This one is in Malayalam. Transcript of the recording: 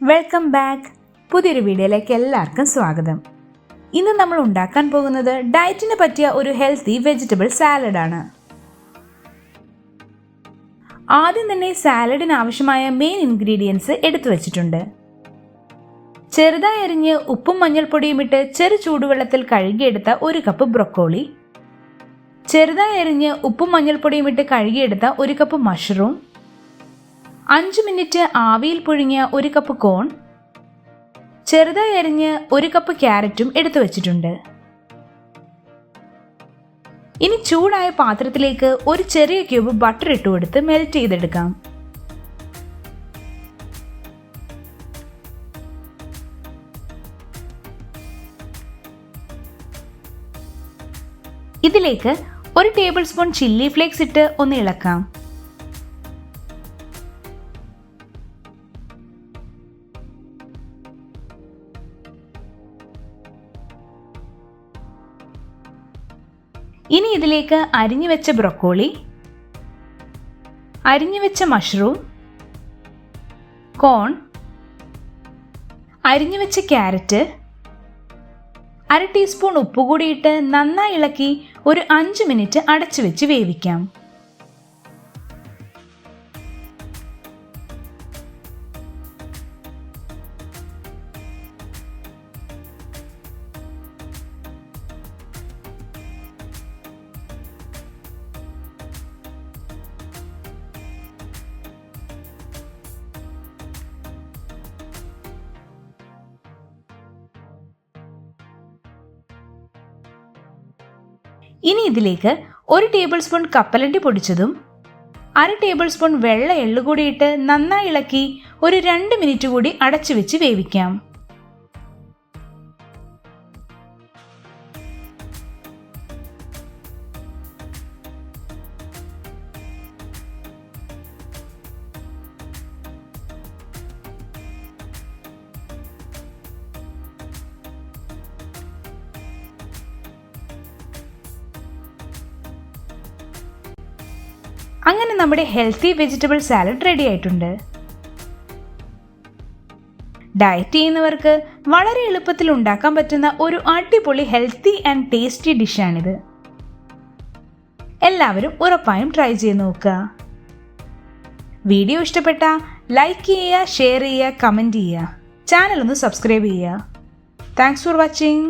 Welcome back. പുതിയൊരു വീഡിയോയിലേക്ക് എല്ലാവർക്കും സ്വാഗതം. ഇന്ന് നമ്മൾ ഉണ്ടാക്കാൻ പോകുന്നത് ഡയറ്റിന് പറ്റിയ ഒരു ഹെൽത്തി വെജിറ്റബിൾ സാലഡാണ്. ആദ്യം തന്നെ സാലഡിന് ആവശ്യമായ മെയിൻ ഇൻഗ്രീഡിയൻസ് എടുത്തു വച്ചിട്ടുണ്ട്. ചെറുതായി അരിഞ്ഞ് ഉപ്പും മഞ്ഞൾപ്പൊടിയും ഇട്ട് ചെറു ചൂടുവെള്ളത്തിൽ കഴുകിയെടുത്ത 1 കപ്പ് ബ്രൊക്കോളി, ചെറുതായി അരിഞ്ഞ് ഉപ്പും മഞ്ഞൾപ്പൊടിയും ഇട്ട് കഴുകിയെടുത്ത 1 കപ്പ് മഷ്റൂം, 5 മിനിറ്റ് ആവിയിൽ പുഴുങ്ങിയ 1 കപ്പ് കോൺ, ചെറുതായി അരിഞ്ഞ് 1 കപ്പ് ക്യാരറ്റും എടുത്തു വച്ചിട്ടുണ്ട്. ഇനി ചൂടായ പാത്രത്തിലേക്ക് ഒരു ചെറിയ ക്യൂബ് ബട്ടർ ഇട്ട് കൊടുത്ത് മെൽറ്റ് ചെയ്തെടുക്കാം. ഇതിലേക്ക് 1 ടേബിൾ സ്പൂൺ ചില്ലി ഫ്ലേക്സ് ഇട്ട് ഒന്ന് ഇളക്കാം. ഇനി ഇതിലേക്ക് അരിഞ്ഞു വെച്ച ബ്രൊക്കോളി, അരിഞ്ഞു വെച്ച മഷ്റൂം, കോൺ, അരിഞ്ഞു വെച്ച ക്യാരറ്റ്, 1/2 ടീസ്പൂൺ ഉപ്പ് കൂടിയിട്ട് നന്നായി ഇളക്കി ഒരു 5 മിനിറ്റ് അടച്ചു വെച്ച് വേവിക്കാം. ഇനി ഇതിലേക്ക് 1 ടേബിൾ സ്പൂൺ കപ്പലണ്ടി പൊടിച്ചതും 1/2 ടേബിൾ സ്പൂൺ വെള്ള എള്ളു കൂടിയിട്ട് നന്നായി ഇളക്കി ഒരു 2 മിനിറ്റ് കൂടി അടച്ചു വെച്ച് വേവിക്കാം. അങ്ങനെ നമ്മുടെ ഹെൽത്തി വെജിറ്റബിൾ സാലഡ് റെഡി ആയിട്ടുണ്ട്. ഡയറ്റ് ചെയ്യുന്നവർക്ക് വളരെ എളുപ്പത്തിൽ ഉണ്ടാക്കാൻ പറ്റുന്ന ഒരു അടിപൊളി ഹെൽത്തി ആൻഡ് ടേസ്റ്റി ഡിഷാണിത്. എല്ലാവരും ഉറപ്പായും ട്രൈ ചെയ്ത് നോക്കുക. വീഡിയോ ഇഷ്ടപ്പെട്ടാൽ ലൈക്ക് ചെയ്യുക, ഷെയർ ചെയ്യുക, കമൻറ്റ് ചെയ്യുക. ചാനൽ ഒന്ന് സബ്സ്ക്രൈബ് ചെയ്യുക. Thanks for watching.